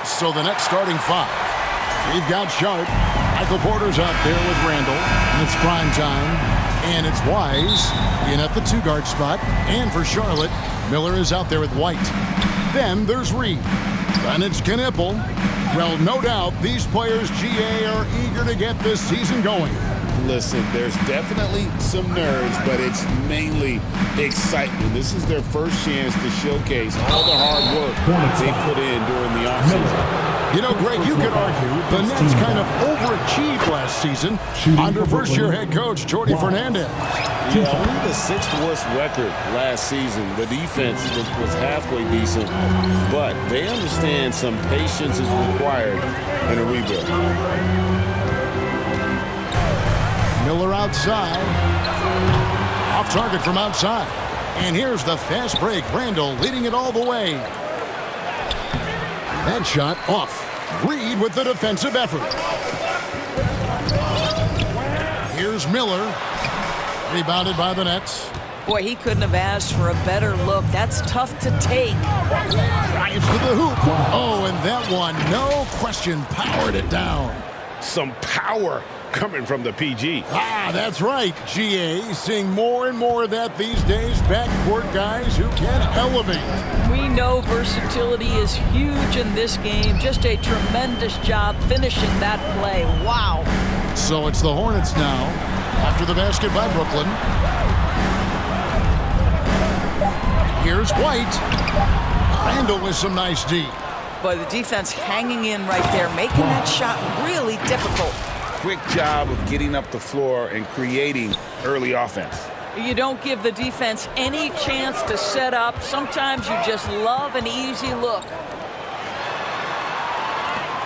So the next starting five. We've got Sharp. Michael Porter's out there with Randall. And it's prime time. And it's Wise in at the two-guard spot. And for Charlotte, Miller is out there with White. Then there's Reed. Then it's Knipple. Well, no doubt these players, GA, are eager to get this season going. Listen, there's definitely some nerves, but it's mainly excitement. This is their first chance to showcase all the hard work they put in during the offseason. You know, Greg, you could argue the Nets kind of overachieved last season under first-year head coach Jordi Fernandez. Yeah, only the sixth worst record last season. The defense was halfway decent, but they understand some patience is required in a rebuild. Miller outside. Off target from outside. And here's the fast break. Randall leading it all the way. That shot off. Reed with the defensive effort. Here's Miller. Rebounded by the Nets. Boy, he couldn't have asked for a better look. That's tough to take. Drives to the hoop. Oh, and that one, no question, powered it down. Some power coming from the PG. Ah, that's right, GA. Seeing more and more of that these days. Backcourt guys who can elevate. We know versatility is huge in this game. Just a tremendous job finishing that play. Wow. So it's the Hornets now after the basket by Brooklyn. Here's White. Randall with some nice D. Boy, the defense hanging in right there, making that shot really difficult. Quick job of getting up the floor and creating early offense. You don't give the defense any chance to set up. Sometimes you just love an easy look.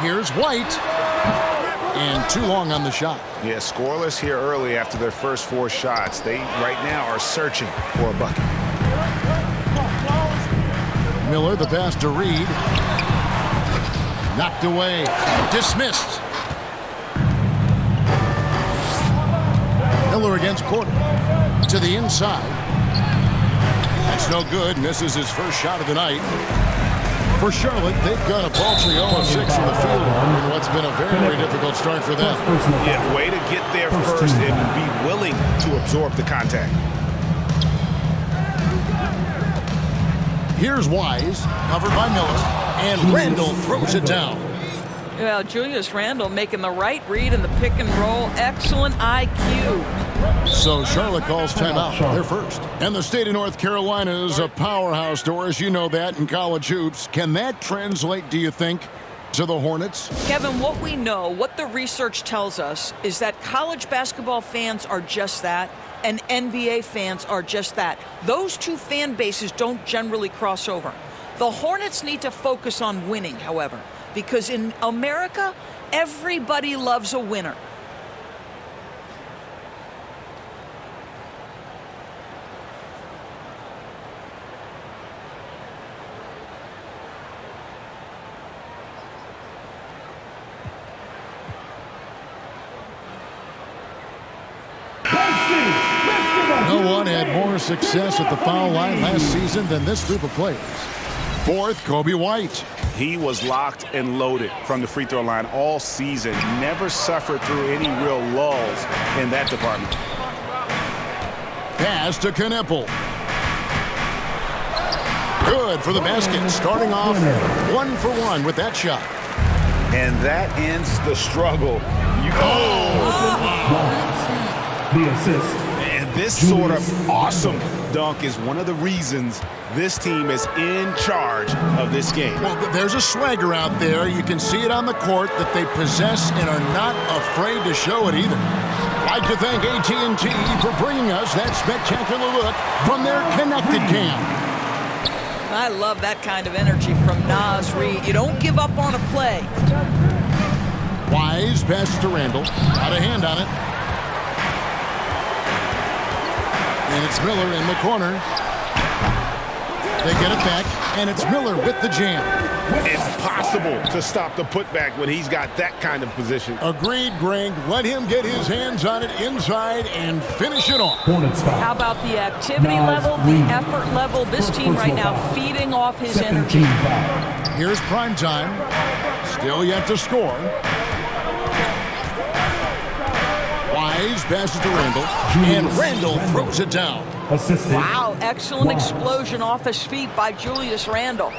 Here's White. And too long on the shot. Yeah, scoreless here early after their first four shots. They right now are searching for a bucket. Miller, the pass to Reed. Knocked away. Dismissed. Miller against Porter. To the inside. That's no good. Misses his first shot of the night. For Charlotte, they've got a paltry 0-6 from the field in what's been a very difficult start for them. Yeah, way to get there first and be willing to absorb the contact. Here's Wise, covered by Miller, and Randall throws it down. Well, Julius Randle making the right read in the pick and roll. Excellent IQ. So Charlotte calls timeout. They're first. And the state of North Carolina is a powerhouse, Doris. You know that in college hoops. Can that translate, do you think, to the Hornets? Kevin, what we know, what the research tells us, is that college basketball fans are just that, and NBA fans are just that. Those two fan bases don't generally cross over. The Hornets need to focus on winning, however, because in America, everybody loves a winner. No one had more success at the foul line last season than this group of players. Fourth, Kobe White. He was locked and loaded from the free throw line all season. Never suffered through any real lulls in that department. Pass to Knipple. Good for the basket. Starting off 1 for 1 with that shot. And that ends the struggle. The assist. And this sort of awesome dunk is one of the reasons this team is in charge of this game. Well, there's a swagger out there. You can see it on the court that they possess and are not afraid to show it either. I'd like to thank AT&T for bringing us that spectacular look from their Connected Cam. I love that kind of energy from Naz Reid. You don't give up on a play. Wise passes to Randall. Got a hand on it. And it's Miller in the corner. They get it back, and it's Miller with the jam. Impossible to stop the putback when he's got that kind of position. Agreed, Greg. Let him get his hands on it inside and finish it off. Hornets foul. How about the activity level, the effort level? This team right now feeding off his Second energy. team foul. Here's prime time. Still yet to score. Wise passes to Randall, and Randall throws it down. Assisted. Wow, excellent Wise. explosion off his feet by Julius Randle.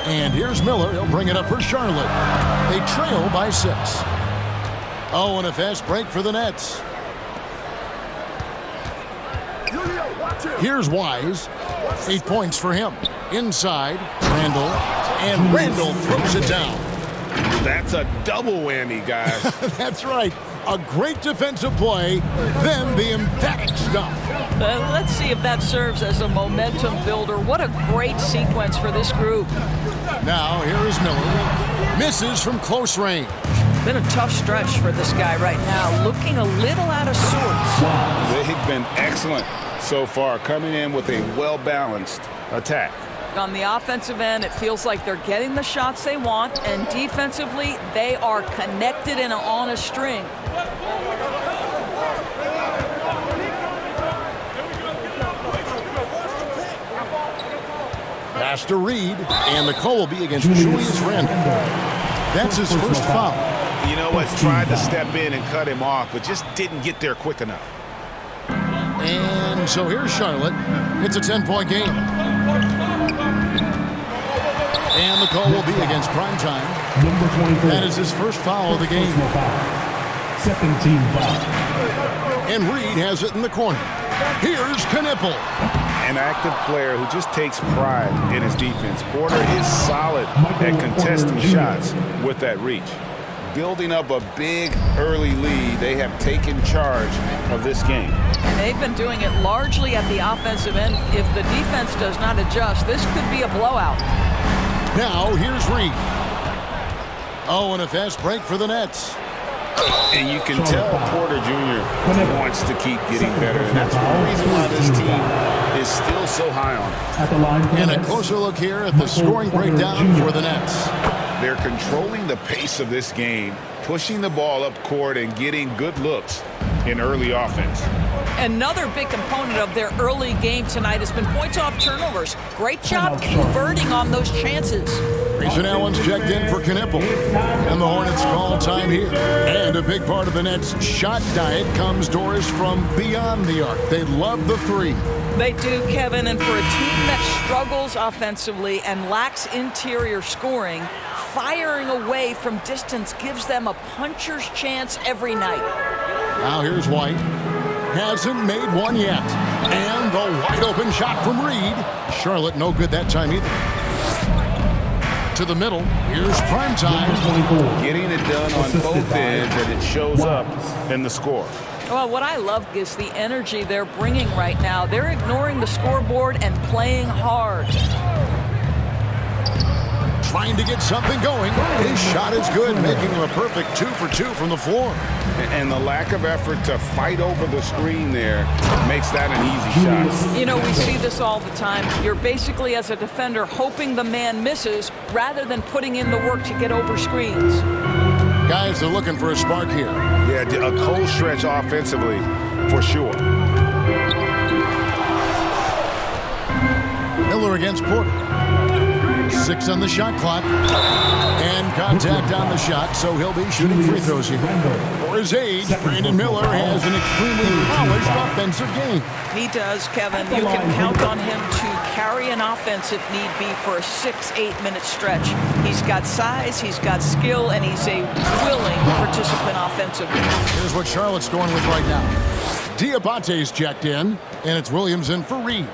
And here's Miller. He'll bring it up for Charlotte. They trail by 6. Oh, and a fast break for the Nets. Here's Wise. 8 points for him. Inside, Randall. And Randall throws it down. That's a double whammy, guys. That's right. A great defensive play, then the emphatic stuff. Let's see if that serves as a momentum builder. What a great sequence for this group. Now, here is Miller. Misses from close range. Been a tough stretch for this guy right now, looking a little out of sorts. They've been excellent so far, coming in with a well-balanced attack. On the offensive end, it feels like they're getting the shots they want, and defensively, they are connected and on a string. Pass to Reed, and the call will be against Julius Randle. That's his first foul. You know what? Tried to step in and cut him off, but just didn't get there quick enough. And so here's Charlotte. It's a 10-point game. And the call will be against Primetime. Number 24. That is his first foul of the game. Personal foul. Second team foul. And Reed has it in the corner. Here's Knipple. An active player who just takes pride in his defense. Porter is solid at contesting shots with that reach. Building up a big early lead, they have taken charge of this game. And they've been doing it largely at the offensive end. If the defense does not adjust, this could be a blowout. Now here's Reed. Oh, and a fast break for the Nets. And you can tell Porter Jr. wants to keep getting better. And that's one reason why this team is still so high on him. At the line for And a Nets. closer look here at the scoring breakdown for the Nets. They're controlling the pace of this game, pushing the ball up court and getting good looks in early offense. Another big component of their early game tonight has been points off turnovers. Great job converting on those chances. Grayson Allen's checked in for Knipple. And the Hornets call time here. And a big part of the Nets' shot diet comes, Doris, from beyond the arc. They love the three. They do, Kevin, and for a team that struggles offensively and lacks interior scoring, firing away from distance gives them a puncher's chance every night. Now here's White. Hasn't made one yet. And the wide open shot from Reed. Charlotte no good that time either. To the middle. Here's Primetime. 24. Getting it done on both ends, and it shows up in the score. Well, what I love is the energy they're bringing right now. They're ignoring the scoreboard and playing hard. Trying to get something going. His shot is good, making him a perfect 2 for 2 from the floor. And the lack of effort to fight over the screen there makes that an easy shot. You know, we see this all the time. You're basically, as a defender, hoping the man misses rather than putting in the work to get over screens. Guys are looking for a spark here. Yeah, a cold stretch offensively, for sure. Miller against Porter. 6 on the shot clock. And contact on the shot, so he'll be shooting free throws here. For his age, Brandon Miller has an extremely polished offensive game. He does, Kevin. You can count on him to carry an offense if need be for a 6-8 minute stretch. He's got size, he's got skill, and he's a willing participant offensively. Here's what Charlotte's going with right now. Diabate's checked in, and it's Williams in for Reed.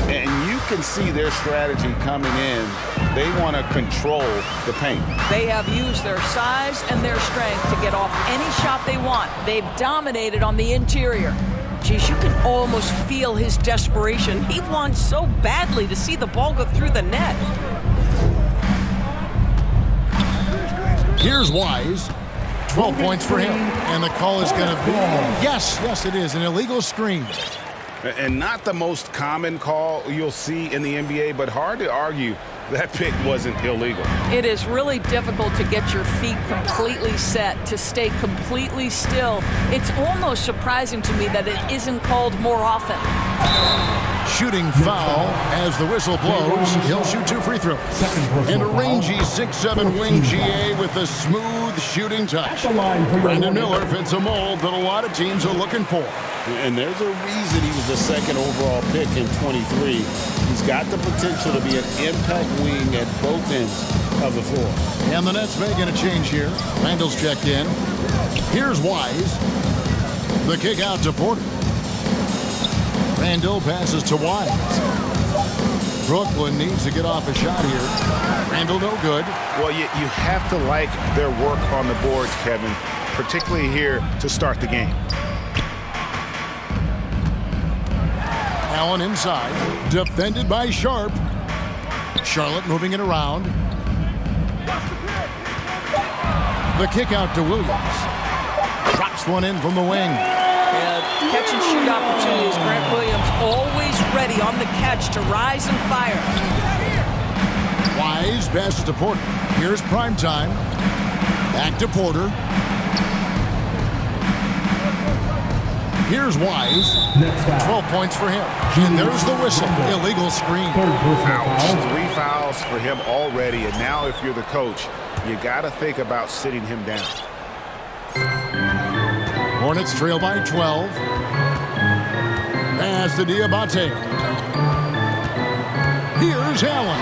And you can see their strategy coming in. They want to control the paint. They have used their size and their strength to get off any shot they want. They've dominated on the interior. Geez, you can almost feel his desperation. He wants so badly to see the ball go through the net. Here's Wise. 12 points for him. And the call is going to be, yes, it is, an illegal screen. And not the most common call you'll see in the NBA, but hard to argue that pick wasn't illegal. It is really difficult to get your feet completely set, to stay completely still. It's almost surprising to me that it isn't called more often. Shooting foul as the whistle blows. He'll shoot 2 free throws. And a rangy 6'7" wing GA with a smooth shooting touch. Brandon Miller fits a mold that a lot of teams are looking for. And there's a reason he was the second overall pick in 23. He's got the potential to be an impact wing at both ends of the floor. And the Nets making a change here. Randall's checked in. Here's Wise. The kick out to Porter. Randall passes to Wise. Brooklyn needs to get off a shot here. Randall no good. Well, you have to like their work on the boards, Kevin, particularly here to start the game. Allen inside, defended by Sharp. Charlotte moving it around. The kick out to Williams. Drops one in from the wing. Catch and shoot opportunities. Grant Williams always ready on the catch to rise and fire. Wise passes to Porter. Here's prime time. Back to Porter. Here's Wise. 12 points for him. And there's the whistle. Illegal screen. Ouch. 3 fouls for him already. And now if you're the coach, you got to think about sitting him down. Hornets trail by 12. Pass to Diabate. Here's Allen.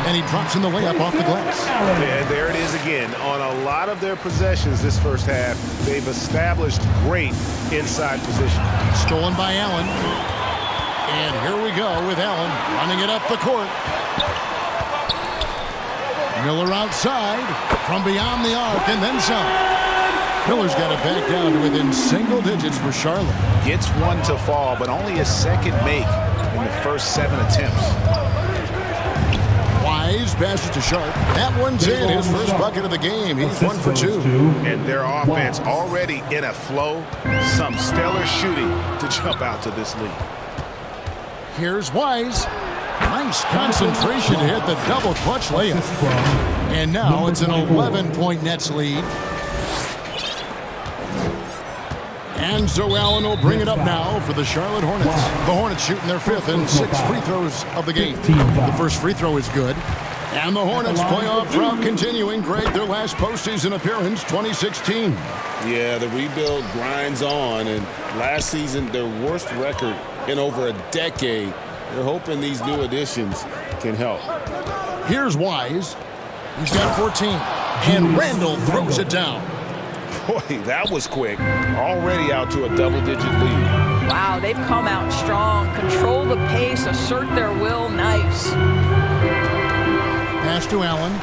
And he drops in the layup off the glass. And there it is again. On a lot of their possessions this first half, they've established great inside position. Stolen by Allen. And here we go with Allen running it up the court. Miller outside from beyond the arc and then some. Miller's got it back down to within single digits for Charlotte. Gets one to fall, but only a second make in the first 7 attempts. Wise passes to Sharp. That one's in, his first bucket of the game. He's 1 for 2. And their offense already in a flow. Some stellar shooting to jump out to this lead. Here's Wise. Nice concentration to hit the double clutch layup. And now it's an 11-point Nets lead. And so Allen will bring it up now for the Charlotte Hornets. The Hornets shooting their 5th and 6th free throws of the game. The first free throw is good. And the Hornets playoff drought continuing. Greg, their last postseason appearance, 2016. Yeah, the rebuild grinds on, and last season, their worst record in over a decade. They're hoping these new additions can help. Here's Wise. He's got 14. And Randall throws it down. Boy, that was quick. Already out to a double-digit lead. Wow, they've come out strong. Control the pace, assert their will. Nice. Pass to Allen.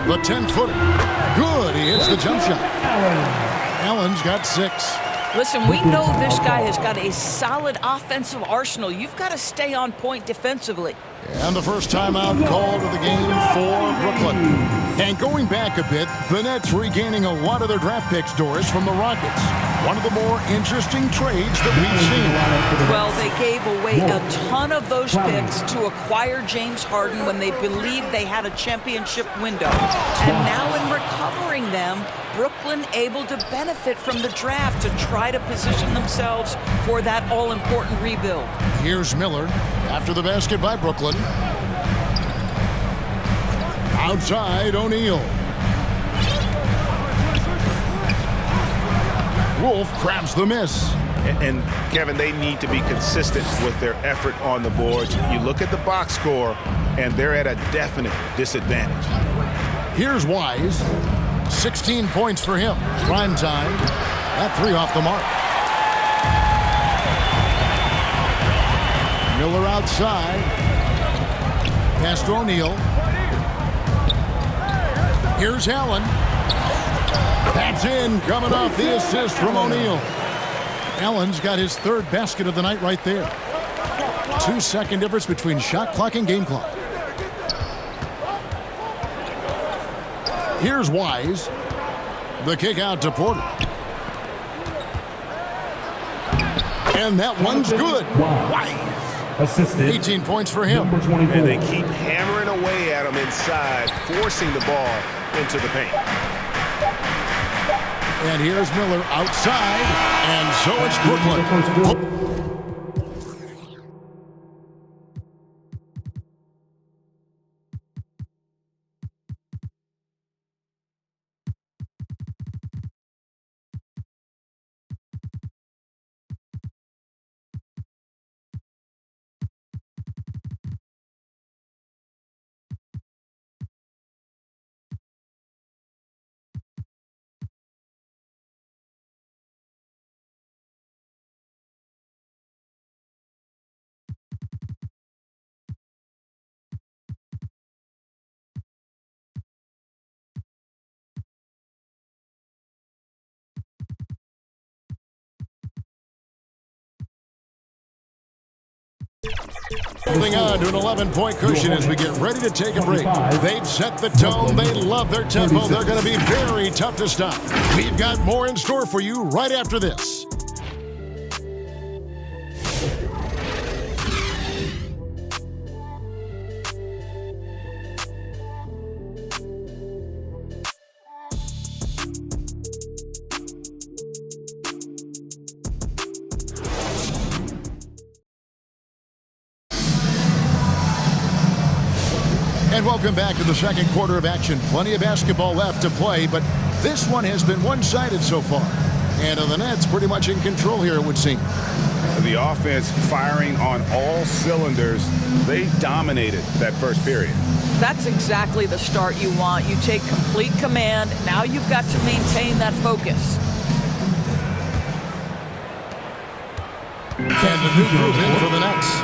The 10-footer. Good. He hits the jump shot. Allen's got 6. Listen, we know this guy has got a solid offensive arsenal. You've got to stay on point defensively. And the first timeout called of the game for Brooklyn. And going back a bit, the Nets regaining a lot of their draft picks, Doris, from the Rockets. One of the more interesting trades that we've seen. Well, they gave away a ton of those picks to acquire James Harden when they believed they had a championship window. And now in recovering them, Brooklyn able to benefit from the draft to try to position themselves for that all-important rebuild. Here's Miller after the basket by Brooklyn. Outside, O'Neal. Wolf grabs the miss. And Kevin, they need to be consistent with their effort on the boards. You look at the box score, and they're at a definite disadvantage. Here's Wise. 16 points for him. Prime time. That 3 off the mark. Miller outside. Pass to O'Neal. Here's Allen. That's in, coming off the assist from O'Neal. Allen's got his 3rd basket of the night right there. 2-second difference between shot clock and game clock. Here's Wise. The kick out to Porter. And that one's good. Wise. Assisted. 18 points for him. Number 24. And they keep hammering away at him inside, forcing the ball into the paint. And here's Miller outside. And so it's Brooklyn. The first quarter. Holding on to an 11-point cushion as we get ready to take a break. They've set the tone. They love their tempo. They're going to be very tough to stop. We've got more in store for you right after this. And welcome back to the second quarter of action. Plenty of basketball left to play, but this one has been one-sided so far. And the Nets pretty much in control here, it would seem. The offense firing on all cylinders. They dominated that first period. That's exactly the start you want. You take complete command. Now you've got to maintain that focus. And the new group in for the Nets.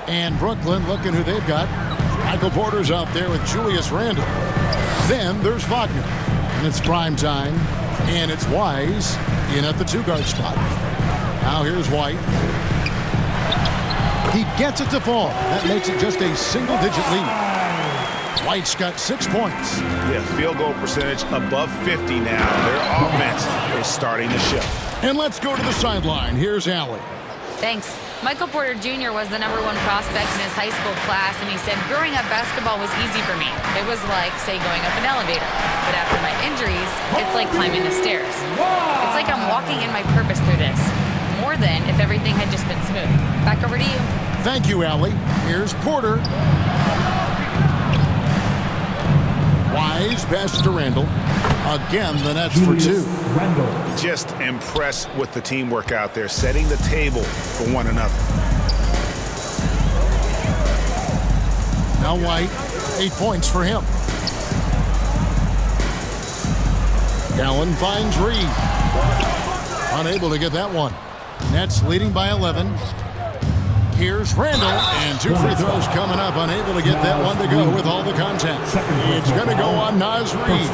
And Brooklyn looking who they've got. Michael Porter's out there with Julius Randle. Then there's Wagner. And it's prime time. And it's Wise in at the two-guard spot. Now here's White. He gets it to fall. That makes it just a single-digit lead. White's got 6 points. Yeah, field goal percentage above 50 now. Their offense is starting to show. And let's go to the sideline. Here's Allie. Thanks. Michael Porter Jr. was the #1 prospect in his high school class, and he said, growing up, basketball was easy for me. It was like, say, going up an elevator. But after my injuries, it's like climbing the stairs. It's like I'm walking in my purpose through this. More than if everything had just been smooth. Back over to you. Thank you, Allie. Here's Porter. Wise pass to Randle. Again, the Nets for 2. Just impressed with the teamwork out there, setting the table for one another. Now White, 8 points for him. Allen finds Reed. Unable to get that one. Nets leading by 11. Here's Randle, and 2 free throws coming up. Unable to get that one to go with all the contact. It's going to go on Naz Reid.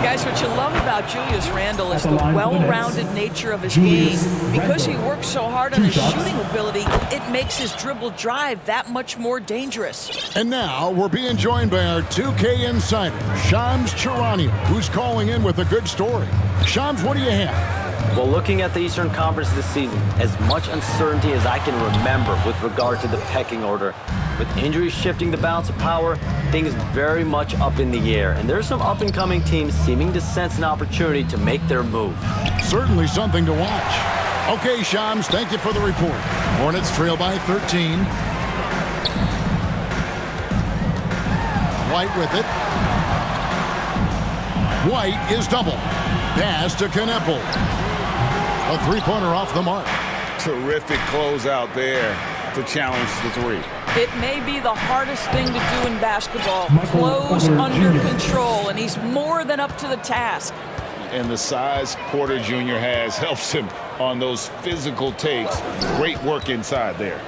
Guys, what you love about Julius Randle is the well-rounded nature of his game. Because he works so hard on his shooting ability, it makes his dribble drive that much more dangerous. And now we're being joined by our 2K insider, Shams Charania, who's calling in with a good story. Shams, what do you have? Well, looking at the Eastern Conference this season, as much uncertainty as I can remember with regard to the pecking order. With injuries shifting the balance of power, things very much up in the air. And there's some up-and-coming teams seeming to sense an opportunity to make their move. Certainly something to watch. Okay, Shams, thank you for the report. Hornets trail by 13. White with it. White is double. Pass to Kneppel. A three-pointer off the mark. Terrific closeout there to challenge the three. It may be the hardest thing to do in basketball. Close under control, and he's more than up to the task. And the size Porter Jr. has helps him on those physical takes. Great work inside there.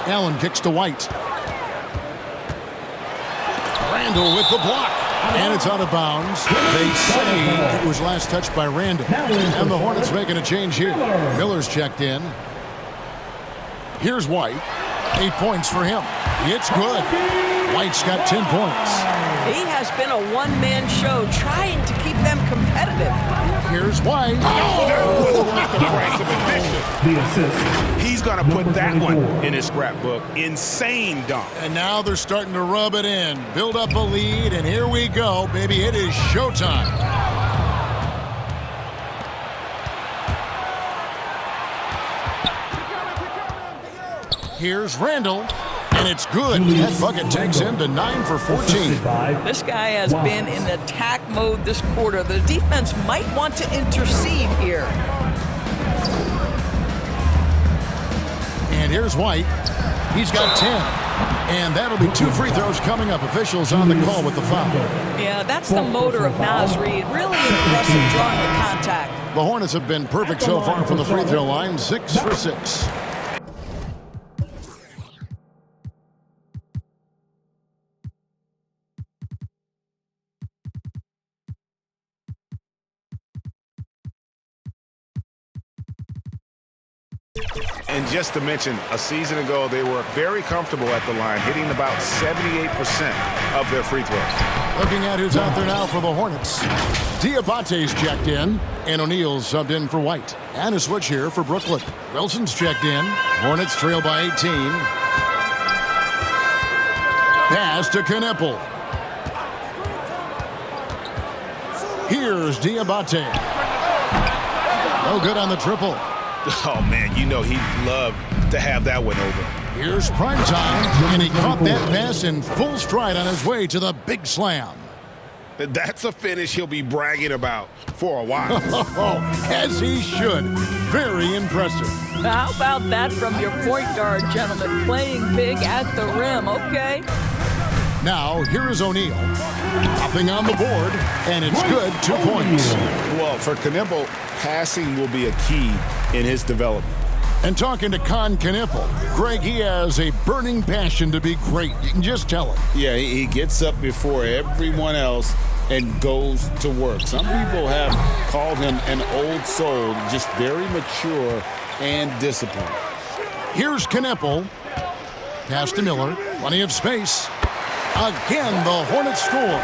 Allen kicks to White. Randle with the block. And it's out of bounds. They say it was last touched by Randle. And the Hornets making a change here. Miller's checked in. Here's White. 8 points for him. It's good. White's got 10 points. He has been a one-man show trying to keep them competitive. Here's White. The assist. He's going to put that one in his scrapbook. Insane dunk. And now they're starting to rub it in, build up a lead, and here we go, baby. It is showtime. Here's Randall, and it's good. That bucket takes him to 9 for 14. This guy has been in attack mode this quarter. The defense might want to intercede here. And here's White. He's got 10. And that'll be 2 free throws coming up. Officials on the call with the foul. Yeah, that's the motor of Naz Reid. Really impressive drawing the contact. The Hornets have been perfect so far from the free throw line, 6 for 6. And just to mention, a season ago, they were very comfortable at the line, hitting about 78% of their free throws. Looking at who's out there now for the Hornets. Diabate's checked in, and O'Neal's subbed in for White. And a switch here for Brooklyn. Wilson's checked in. Hornets trail by 18. Pass to Kneppel. Here's Diabate. No good on the triple. Oh, man, you know he'd love to have that one over. Here's Primetime, and he caught that pass in full stride on his way to the big slam. That's a finish he'll be bragging about for a while. As he should. Very impressive. How about that from your point guard, gentlemen? Playing big at the rim, okay? Now, here is O'Neal. Hopping on the board, and it's good. 2 points. Well, for Kneppel, passing will be a key in his development. And talking to Con Kneppel, Greg, he has a burning passion to be great. You can just tell it. Yeah, he gets up before everyone else and goes to work. Some people have called him an old soul, just very mature and disciplined. Here's Kneppel. Pass to Miller. Plenty of space. Again, the Hornets score.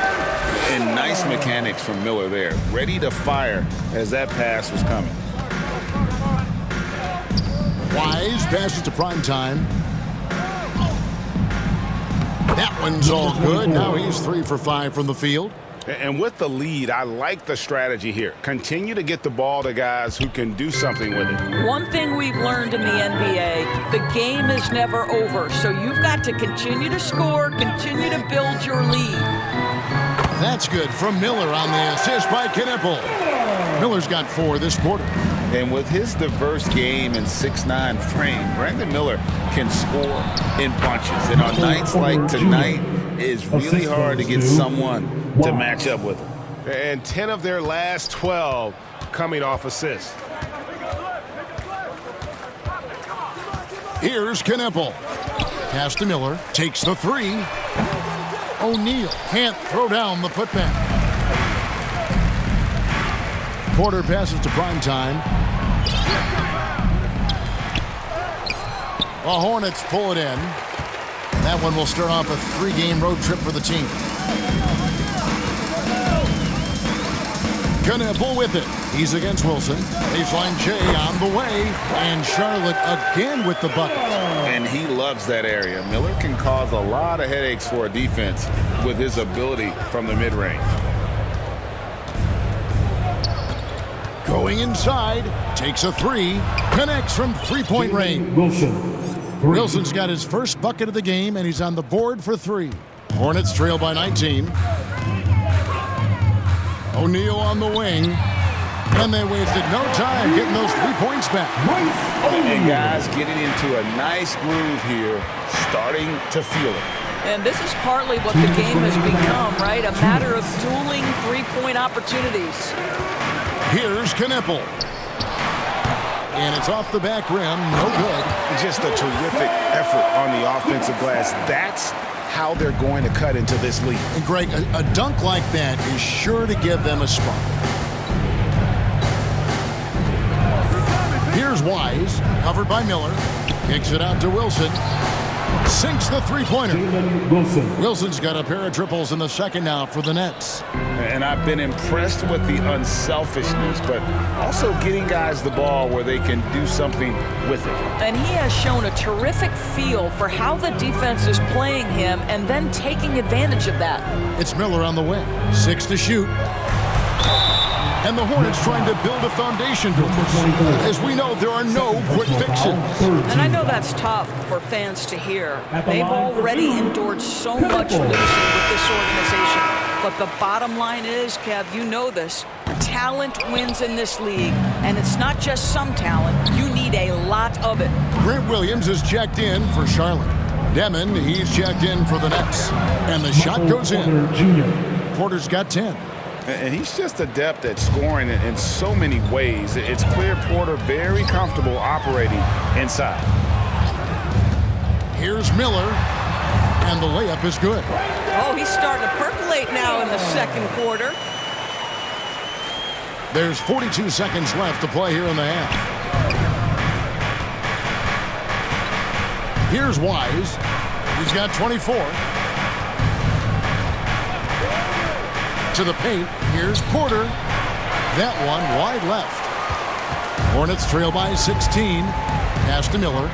And nice mechanics from Miller there. Ready to fire as that pass was coming. Wise passes to Primetime. That one's all good. Now he's 3 for 5 from the field. And with the lead, I like the strategy here. Continue to get the ball to guys who can do something with it. One thing we've learned in the NBA, the game is never over. So you've got to continue to score, continue to build your lead. That's good from Miller on the assist by Kneppel. Miller's got 4 this quarter. And with his diverse game and 6'9" frame, Brandon Miller can score in bunches. And on nights like tonight, it's really hard to get someone to match up with him. And 10 of their last 12 coming off assists. Here's Kneppel. Pass to Miller. Takes the 3. O'Neal can't throw down the putback. Porter passes to Primetime. The Hornets pull it in. That one will start off a 3-game road trip for the team. Kneppel with it. He's against Wilson. Baseline J on the way. And Charlotte again with the bucket. And he loves that area. Miller can cause a lot of headaches for a defense with his ability from the mid-range. Going inside. Takes a 3. Connects from 3-point range. Wilson's got his first bucket of the game, and he's on the board for 3. Hornets trail by 19. O'Neal on the wing. And they wasted no time getting those 3 points back. And guys getting into a nice groove here, starting to feel it. And this is partly what the game has become, right? A matter of dueling 3-point opportunities. Here's Kneppel. And it's off the back rim. No good. Just a terrific effort on the offensive glass. That's how they're going to cut into this lead. And Greg, a dunk like that is sure to give them a spark. Here's Wise, covered by Miller. Kicks it out to Wilson. Sinks the three-pointer. Jalen Wilson. Wilson's got a pair of triples in the second now for the Nets. And I've been impressed with the unselfishness, but also getting guys the ball where they can do something with it. And he has shown a terrific feel for how the defense is playing him and then taking advantage of that. It's Miller on the wing. 6 to shoot. And the Hornets trying to build a foundation to it. As we know, there are no quick fixes. And I know that's tough for fans to hear. They've already endured so much losing with this organization. But the bottom line is, Kev, you know this, talent wins in this league. And it's not just some talent. You need a lot of it. Grant Williams is checked in for Charlotte. Demon, he's checked in for the Nets. And the shot goes in. Porter's got 10. And he's just adept at scoring in so many ways. It's clear Porter very comfortable operating inside. Here's Miller, and the layup is good. Oh, he's starting to percolate now in the second quarter. There's 42 seconds left to play here in the half. Here's Wise. He's got 24. To the paint. Here's Porter. That one wide left. Hornets trail by 16. Pass to Miller.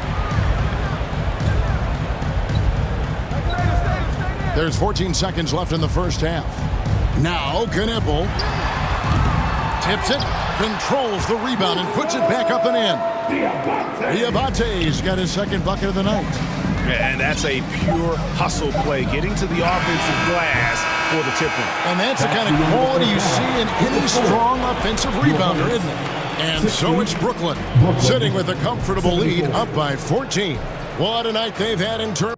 There's 14 seconds left in the first half. Now Knippel tips it, controls the rebound, and puts it back up and in. Diabate's got his second bucket of the night. And that's a pure hustle play, getting to the offensive glass for the tip-in. And that's the kind of quality you see in any strong offensive rebounder, isn't it? And so it's Brooklyn, sitting with a comfortable lead, up by 14. What a night they've had in terms.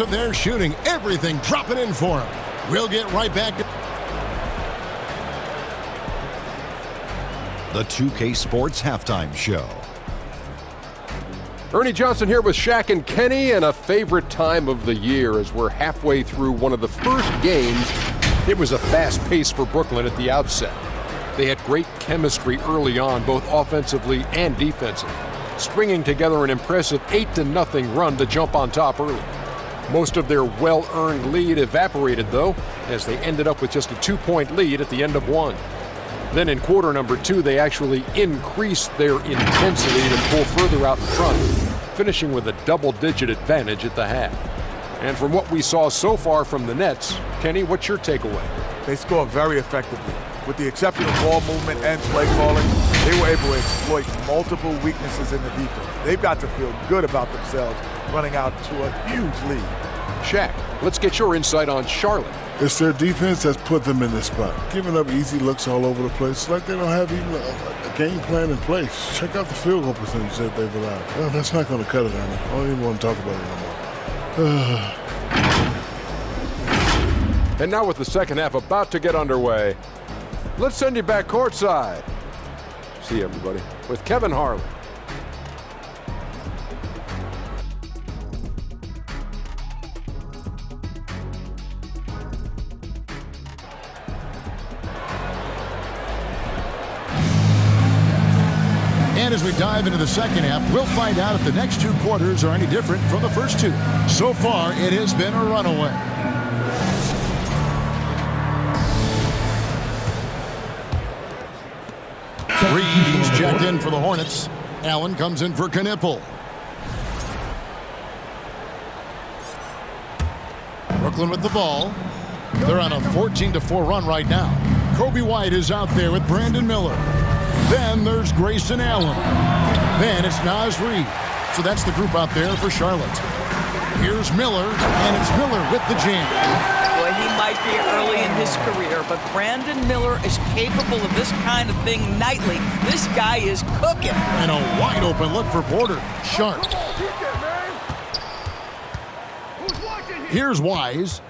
Of their shooting, everything dropping in for them. We'll get right back to the 2K Sports Halftime Show. Ernie Johnson here with Shaq and Kenny, and a favorite time of the year as we're halfway through one of the first games. It was a fast pace for Brooklyn at the outset. They had great chemistry early on, both offensively and defensively, stringing together an impressive 8-0 run to jump on top early. Most of their well-earned lead evaporated, though, as they ended up with just a 2-point lead at the end of one. Then in quarter number 2, they actually increased their intensity to pull further out in front, finishing with a double-digit advantage at the half. And from what we saw so far from the Nets, Kenny, what's your takeaway? They scored very effectively. With the exception of ball movement and play calling, they were able to exploit multiple weaknesses in the defense. They've got to feel good about themselves running out to a huge lead. Shaq, let's get your insight on Charlotte. It's their defense that's put them in this spot. Giving up easy looks all over the place. It's like they don't have even a game plan in place. Check out the field goal percentage that they've allowed. Well, that's not going to cut it, Ernie. I don't even want to talk about it no more. And now with the second half about to get underway, let's send you back courtside. See you, everybody, with Kevin Harlan. And as we dive into the second half, we'll find out if the next 2 quarters are any different from the first 2. So far, it has been a runaway. Reed, he's checked in for the Hornets. Allen comes in for Knippel. Brooklyn with the ball. They're on a 14-4 run right now. Kobe White is out there with Brandon Miller. Then there's Grayson Allen. Then it's Naz Reid. So that's the group out there for Charlotte. Here's Miller, and it's Miller with the jam. Boy, he might be early in his career, but Brandon Miller is capable of this kind of thing nightly. This guy is cooking. And a wide open look for Porter. Sharp. Here's Wise.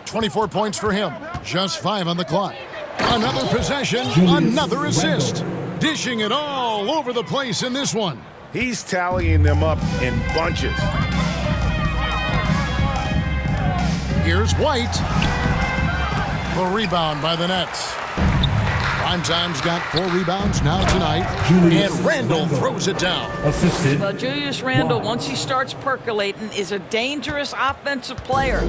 24 points for him. Just 5 on the clock. Another possession, another assist. Dishing it all over the place in this one. He's tallying them up in bunches. Here's White. The rebound by the Nets. Primetime's got 4 rebounds now tonight. And Randle throws it down. Assisted. Well, Julius Randle, once he starts percolating, is a dangerous offensive player.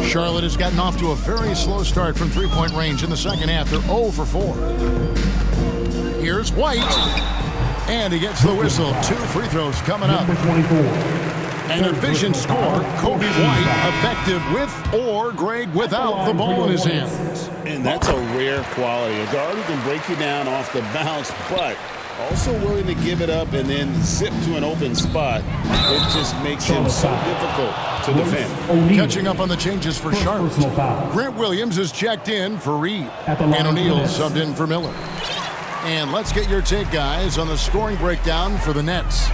Charlotte has gotten off to a very slow start from three-point range in the second half. They're 0 for 4. Here's White. And he gets the whistle. 2 free throws coming up. Number 24. An efficient score. Kobe White effective with or Greg without the ball in his hands. And that's a rare quality. A guard who can break you down off the bounce, but also willing to give it up and then zip to an open spot. It just makes him so difficult to defend. Catching up on the changes for Charlotte. Grant Williams is checked in for Reed. And O'Neal subbed in for Miller. And let's get your take, guys, on the scoring breakdown for the Nets.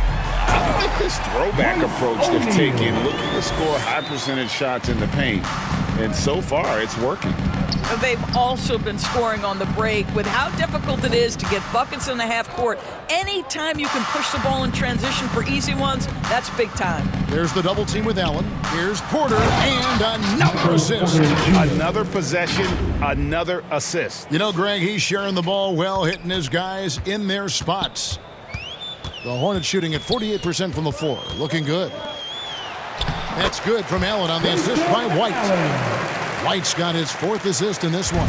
I like this throwback approach they've taken, looking to score high percentage shots in the paint. And so far, it's working. They've also been scoring on the break. With how difficult it is to get buckets in the half court, anytime you can push the ball in transition for easy ones, that's big time. There's the double team with Allen. Here's Porter, and another assist. Another possession, another assist. You know, Greg, he's sharing the ball well, hitting his guys in their spots. The Hornets shooting at 48% from the floor. Looking good. That's good from Allen on the assist by White. White's got his 4th assist in this one.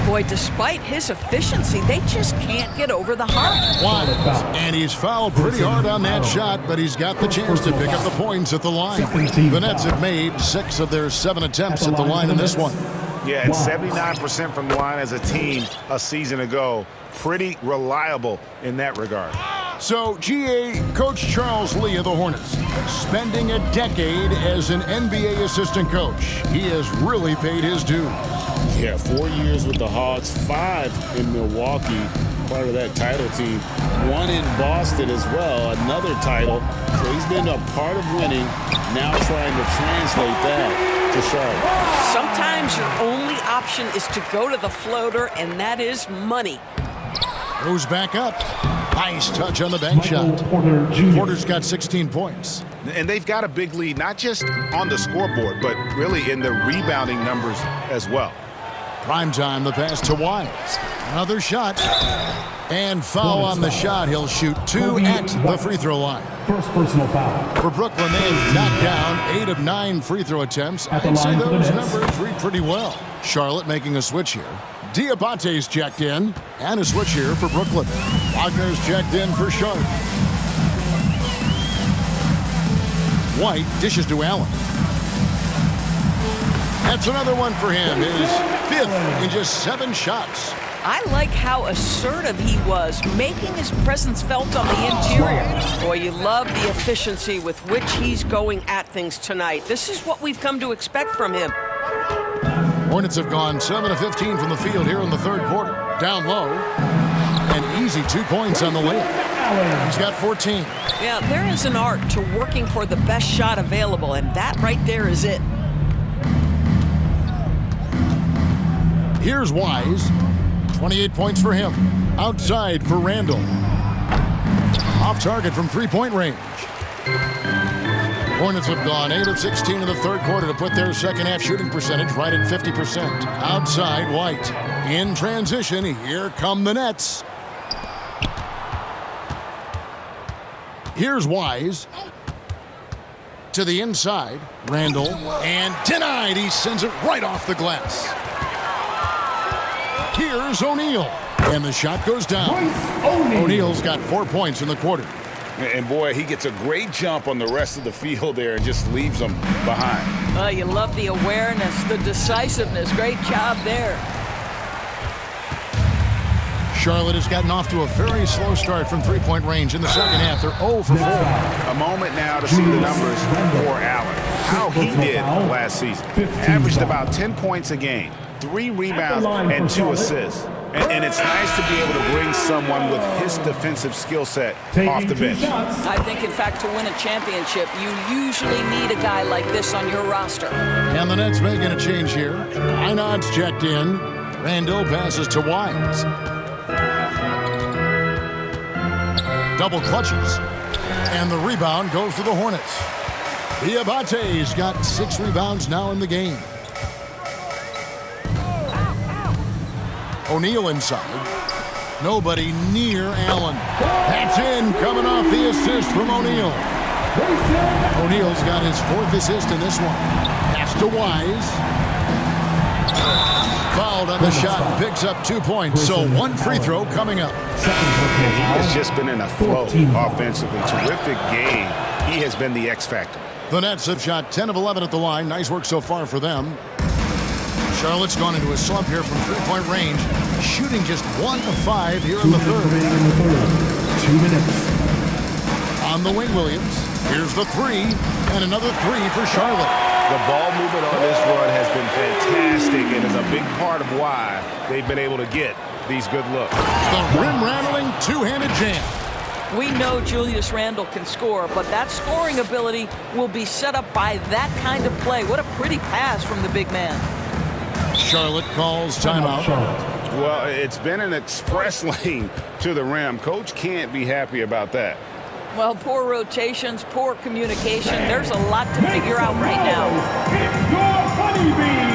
Boy, despite his efficiency, they just can't get over the hump. Wise. And he's fouled pretty hard on that shot, but he's got the chance to pick up the points at the line. The Nets have made 6 of their 7 attempts at the line in this one. Yeah, and 79% from the line as a team a season ago. Pretty reliable in that regard. So, GA, Coach Charles Lee of the Hornets, spending a decade as an NBA assistant coach. He has really paid his dues. Yeah, 4 years with the Hawks, 5 in Milwaukee, part of that title team. 1 in Boston as well, another title. So he's been a part of winning, now trying to translate that to Charlotte. Sometimes your only option is to go to the floater, and that is money. Goes back up. Nice touch on the bank shot. Porter's got 16 points. And they've got a big lead, not just on the scoreboard, but really in the rebounding numbers as well. Primetime, the pass to Wise. Another shot. And foul on the shot. He'll shoot 2 at the free throw line. First personal foul. For Brooklyn, they have knocked down 8 of 9 free throw attempts. I'd say those numbers read pretty well. Charlotte making a switch here. Diabate's checked in, and a switch here for Brooklyn. Wagner's checked in for Charlotte. White dishes to Allen. That's another one for him. His 5th in just 7 shots. I like how assertive he was, making his presence felt on the interior. Boy, you love the efficiency with which he's going at things tonight. This is what we've come to expect from him. Hornets have gone 7 of 15 from the field here in the 3rd quarter. Down low. An easy 2 points on the layup. He's got 14. Yeah, there is an art to working for the best shot available, and that right there is it. Here's Wise. 28 points for him. Outside for Randle. Off target from three-point range. Hornets have gone 8 of 16 in the 3rd quarter to put their second half shooting percentage right at 50%. Outside White. In transition, here come the Nets. Here's Wise. To the inside. Randle. And denied. He sends it right off the glass. Here's O'Neal. And the shot goes down. O'Neal's got 4 points in the quarter. And boy, he gets a great jump on the rest of the field there and just leaves them behind. You love the awareness, the decisiveness. Great job there. Charlotte has gotten off to a very slow start from three-point range in the second half. They're 0 for 4. A moment now to see the numbers for Allen. How he did last season. Averaged about 10 points a game, 3 rebounds, and 2 assists. And it's nice to be able to bring someone with his defensive skill set off the bench. I think, in fact, to win a championship, you usually need a guy like this on your roster. And the Nets making a change here. Einad's checked in. Randle passes to Wise. double clutches. And the rebound goes to the Hornets. Diabate's got 6 rebounds now in the game. O'Neal inside. Nobody near Allen. That's in, coming off the assist from O'Neal. O'Neal's got his 4th assist in this one. Pass to Wise. Fouled on the shot and picks up 2 points. So 1 free throw coming up. He has just been in a flow offensively. Terrific game. He has been the X factor. The Nets have shot 10 of 11 at the line. Nice work so far for them. Charlotte's gone into a slump here from 3-point range, shooting just 1 of 5 here in the third. 2 minutes. On the wing, Williams. Here's the 3, and another 3 for Charlotte. The ball movement on this run has been fantastic and is a big part of why they've been able to get these good looks. The rim-rattling two-handed jam. We know Julius Randle can score, but that scoring ability will be set up by that kind of play. What a pretty pass from the big man. Charlotte calls timeout. Well, it's been an express lane to the rim. Coach can't be happy about that. Well, poor rotations, poor communication. There's a lot to figure out right now. It's your honeybees.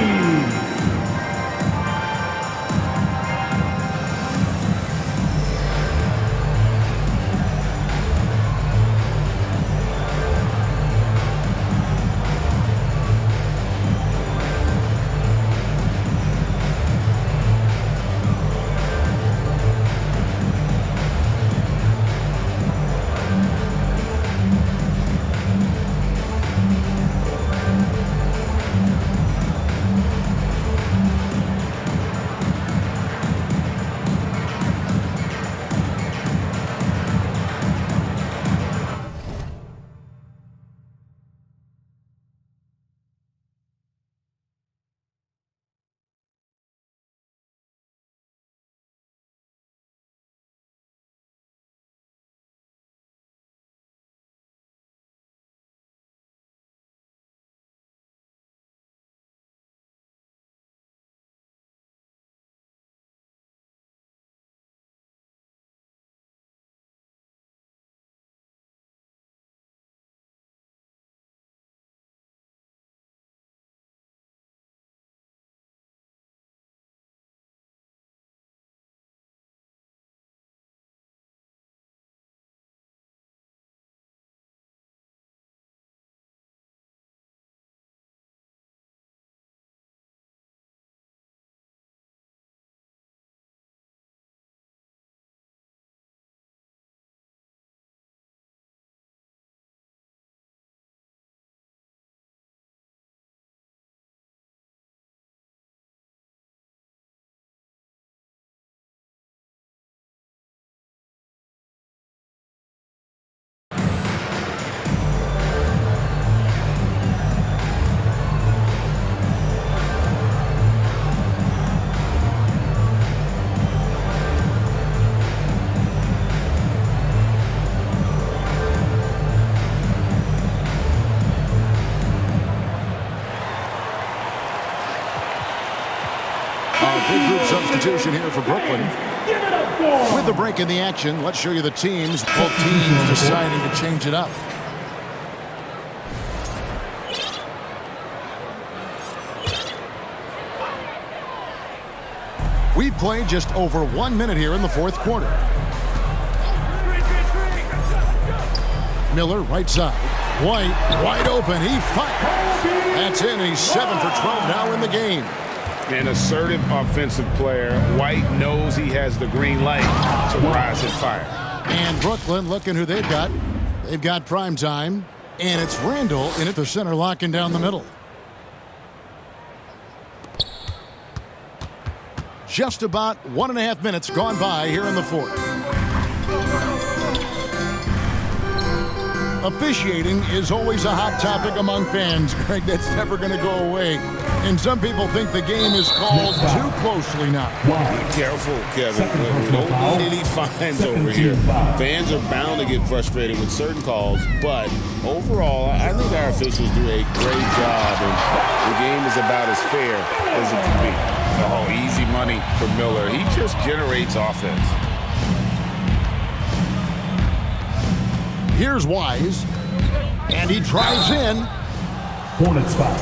Big group substitution here for Brooklyn. With the break in the action, let's show you the teams. Both teams deciding to change it up. We played just over 1 minute here in the fourth quarter. Miller, right side. White, wide open. He fires. That's in, and he's 7 for 12 now in the game. An assertive offensive player. White knows he has the green light to rise and fire. And Brooklyn, looking who they've got. They've got prime time, and it's Randle in at the center, locking down the middle. Just about 1.5 minutes gone by here in the fourth. Officiating is always a hot topic among fans, Greg. That's never going to go away. And some people think the game is called too closely now. Be careful, Kevin. We don't need any fines over here. Fans are bound to get frustrated with certain calls, but overall, I think our officials do a great job, and the game is about as fair as it can be. Oh, easy money for Miller. He just generates offense. Here's Wise. And he drives in. Hornets foul.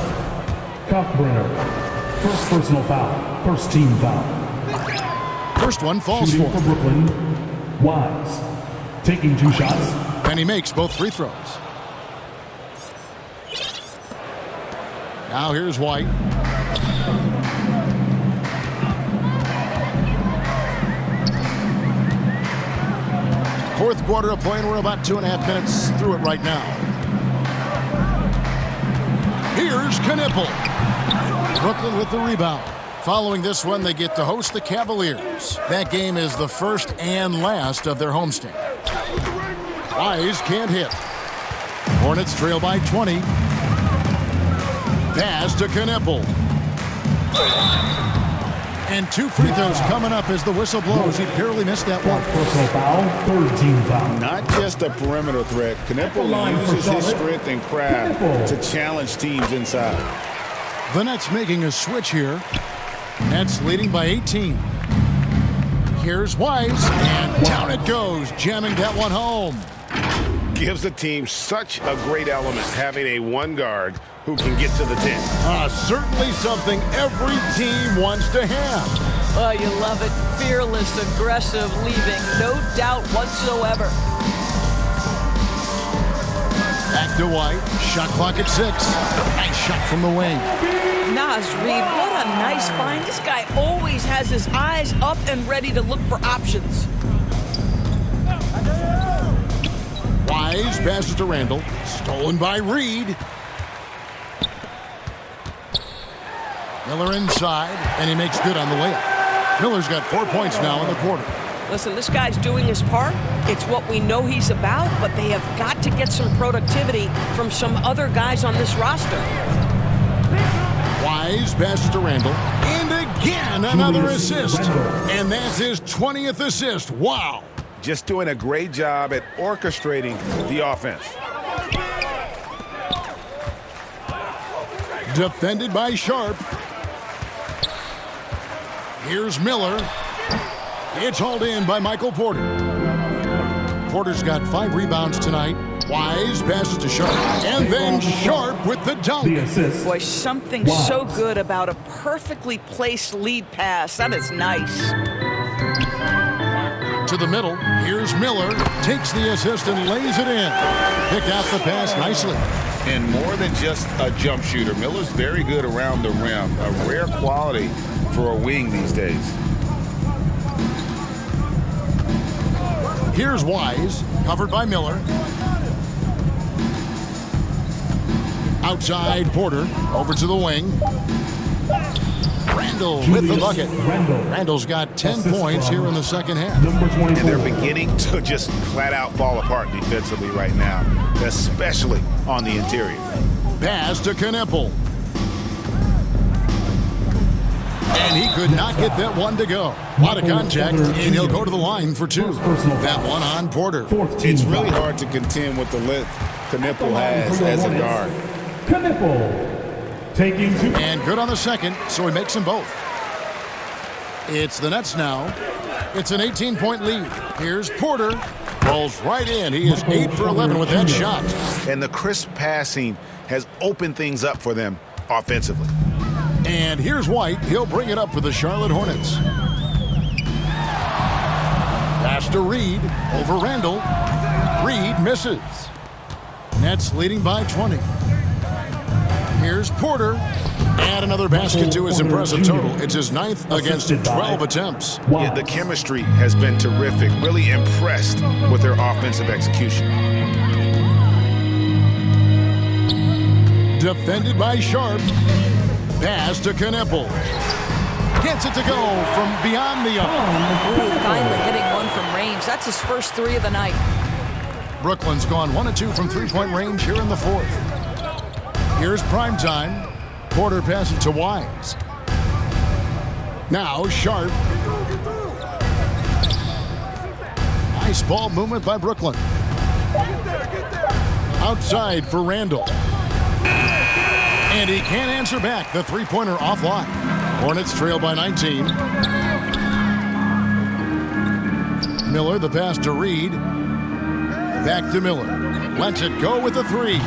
Kalkbrenner. First personal foul. First team foul. First one falls Shooting for for Brooklyn. Wise. Taking 2 shots. And he makes both free throws. Now here's White. Fourth quarter of play, and we're about 2.5 minutes through it right now. Here's Knipple. Brooklyn with the rebound. Following this one, they get to host the Cavaliers. That game is the first and last of their homestand. Wise can't hit. Hornets trail by 20. Pass to Knipple. And 2 free throws coming up as the whistle blows. He barely missed that one. Personal foul. Third team foul. Not just a perimeter threat. Knipple uses his strength and craft to challenge teams inside. The Nets making a switch here. Nets leading by 18. Here's Wise, and down it goes, jamming that one home. Gives the team such a great element having a one guard who can get to the 10. Certainly something every team wants to have. Oh, you love it. Fearless, aggressive, leaving. No doubt whatsoever. Back to White. Shot clock at 6. Nice shot from the wing. Naz Reid, what a nice find. This guy always has his eyes up and ready to look for options. Wise passes to Randall. Stolen by Reid. Miller inside, and he makes good on the layup. Miller's got 4 points now in the quarter. Listen, this guy's doing his part. It's what we know he's about, but they have got to get some productivity from some other guys on this roster. Wise passes to Randall. And again, another assist. And that's his 20th assist. Wow. Just doing a great job at orchestrating the offense. Defended by Sharp. Here's Miller. It's hauled in by Michael Porter. Porter's got 5 rebounds tonight. Wise passes to Sharp. And then Sharp with the dunk. Boy, something so good about a perfectly placed lead pass. That is nice. To the middle. Here's Miller. Takes the assist and lays it in. Picked out the pass nicely. And more than just a jump shooter, Miller's very good around the rim. A rare quality for a wing these days. Here's Wise, covered by Miller. Outside Porter, over to the wing. Randall with the bucket. Randall's got 10 points here in the second half. And they're beginning to just flat out fall apart defensively right now, especially on the interior. Pass to Knipple. And he could not get that one to go. A lot of contact, and he'll go to the line for 2. That one on Porter. It's really hard to contend with the length Knipple has as a guard. Knipple taking 2. And good on the second, so he makes them both. It's the Nets now. It's an 18-point lead. Here's Porter. Rolls right in. He is 8 for 11 with that shot. And the crisp passing has opened things up for them offensively. And here's White. He'll bring it up for the Charlotte Hornets. Pass to Reid. Over Randall. Reid misses. Nets leading by 20. Here's Porter. And another basket to his impressive total. It's his 9th against 12 attempts. Yeah, the chemistry has been terrific. Really impressed with their offensive execution. Defended by Sharp. Pass to Knipple. Gets it to go from beyond the arc. Finally hitting one from range. That's his first 3 of the night. Brooklyn's gone 1 of 2 from 3-point range here in the 4th. Here's Primetime. Porter passes to Wise. Now Sharp. Nice ball movement by Brooklyn. Outside for Randall. And he can't answer back. The 3-pointer offline. Hornets trail by 19. Miller, the pass to Reid. Back to Miller. Lets it go with a three.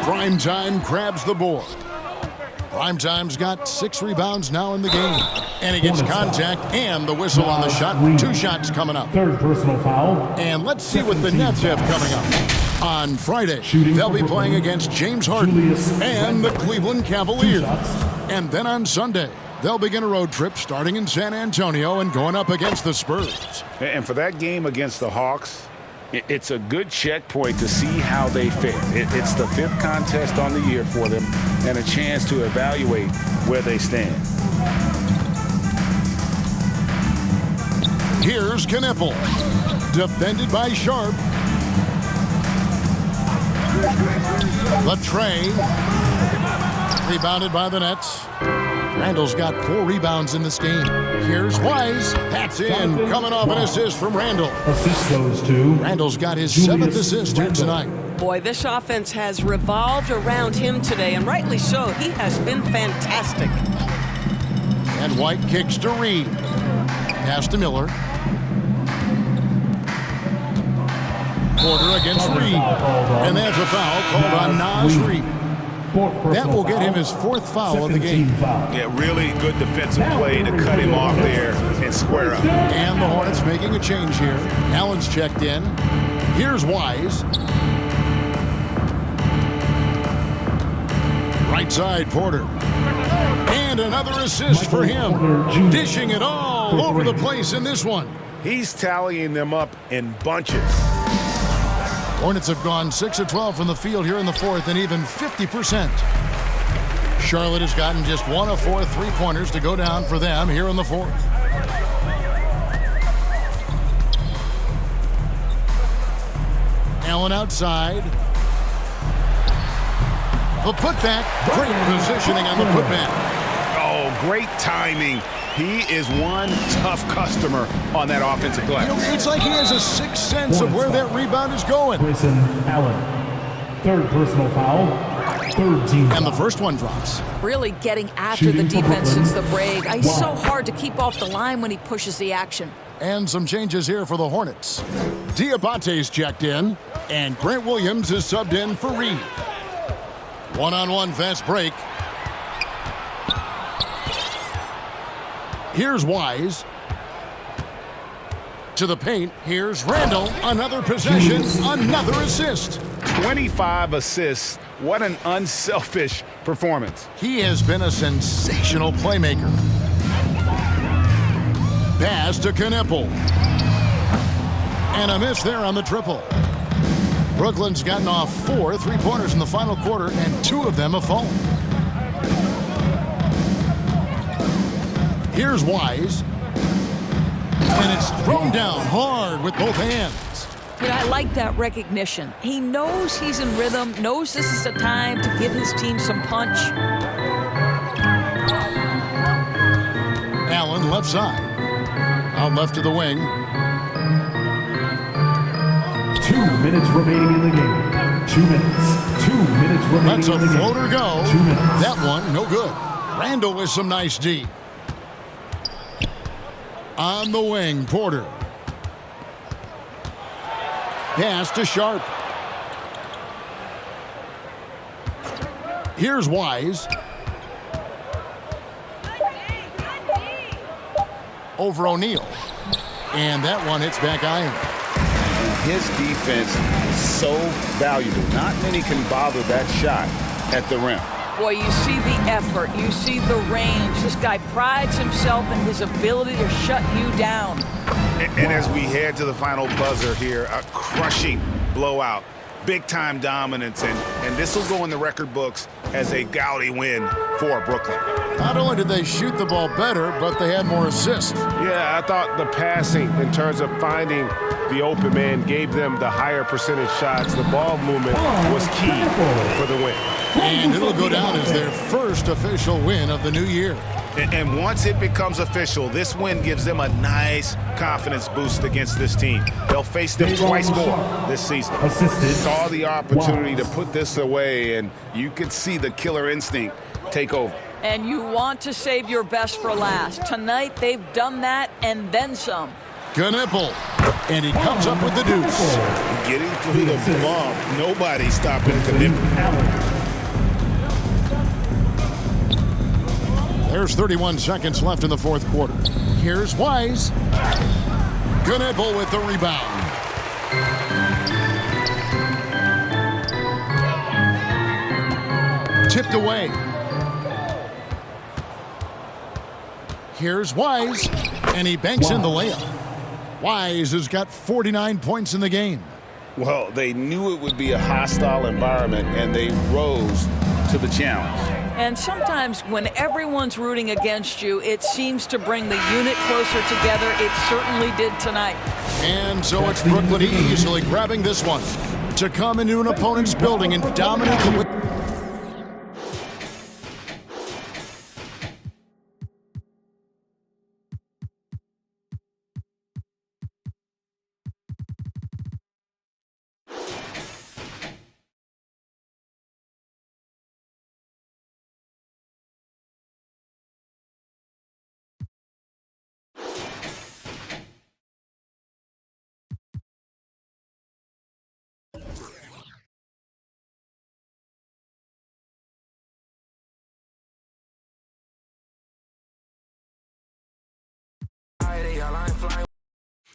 Primetime grabs the board. Primetime's got 6 rebounds now in the game. And he gets contact and the whistle on the shot. 2 shots coming up. Third personal foul. And let's see what the Nets have coming up. On Friday, they'll be playing against James Harden and the Cleveland Cavaliers. And then on Sunday, they'll begin a road trip starting in San Antonio and going up against the Spurs. And for that game against the Hawks, it's a good checkpoint to see how they fare. It's the 5th contest on the year for them and a chance to evaluate where they stand. Here's Knippel. Defended by Sharp. Latrey. Rebounded by the Nets. Randall's got 4 rebounds in this game. Here's Wise. That's in. Coming off an assist from Randall. Assist goes to Randall's got his 7th assist here tonight. Boy, this offense has revolved around him today, and rightly so. He has been fantastic. And White kicks to Reed. Pass to Miller. Porter against Reed. And there's a foul called on Naz Reed. That will get him his 4th foul of the game. Yeah, really good defensive play to cut him off there and square up. And the Hornets making a change here. Allen's checked in. Here's Wise. Right side, Porter. And another assist for him. Dishing it all over the place in this one. He's tallying them up in bunches. Hornets have gone 6 of 12 from the field here in the 4th and even 50%. Charlotte has gotten just 1 of 4 3-pointers to go down for them here in the 4th. Allen outside. The putback. Great positioning on the putback. Oh, great timing. He is one tough customer on that offensive glass. It's like he has a 6th sense of where that rebound is going. Grayson Allen. Third personal foul. Third team foul. And the first one drops. Really getting after the defense since the break. He's so hard to keep off the line when he pushes the action. And some changes here for the Hornets. Diabate's checked in, and Grant Williams is subbed in for Reed. One-on-one fast break. Here's Wise. To the paint. Here's Randall. Another possession. Another assist. 25 assists. What an unselfish performance. He has been a sensational playmaker. Pass to Knippel. And a miss there on the triple. Brooklyn's gotten off 4 3-pointers in the final quarter, and 2 of them have fallen. Here's Wise. And it's thrown down hard with both hands. You know, I like that recognition. He knows he's in rhythm, knows this is the time to give his team some punch. Allen left side. Out left of the wing. 2 minutes remaining in the game. 2 minutes. 2 minutes remaining Let's in the game. a floater go. 2 minutes. That one, no good. Randall with some nice D. On the wing, Porter. Pass to Sharp. Here's Wise. Over O'Neal. And that one hits back iron. His defense is so valuable. Not many can bother that shot at the rim. Boy, you see the effort, you see the range. This guy prides himself in his ability to shut you down. And as we head to the final buzzer here, a crushing blowout, big-time dominance, and this will go in the record books as a gaudy win for Brooklyn. Not only did they shoot the ball better, but they had more assists. Yeah, I thought the passing in terms of finding the open man gave them the higher percentage shots. The ball movement was key for the win. And it'll go down as their first official win of the new year. And once it becomes official, this win gives them a nice confidence boost against this team. They'll face them twice more this season. Saw the opportunity to put this away, and you could see the killer instinct take over. And you want to save your best for last. Tonight, they've done that and then some. Knippel. And he comes up with the deuce. Getting through the ball. Nobody stopping Knippel. There's 31 seconds left in the fourth quarter. Here's Wise. Knippel with the rebound. Tipped away. Here's Wise, and he banks in the layup. Wise has got 49 points in the game. Well, they knew it would be a hostile environment, and they rose to the challenge. And sometimes when everyone's rooting against you, it seems to bring the unit closer together. It certainly did tonight. And so it's Brooklyn easily grabbing this one to come into an opponent's building and dominate the...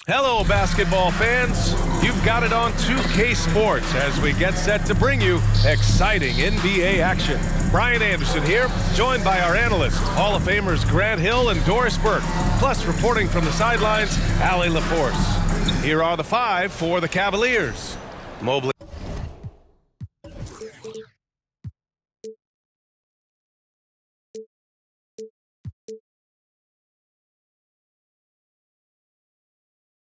Hello, basketball fans. You've got it on 2K Sports as we get set to bring you exciting NBA action. Brian Anderson here, joined by our analysts, Hall of Famers Grant Hill and Doris Burke, plus reporting from the sidelines, Allie LaForce. Here are the five for the Cavaliers. Mobley.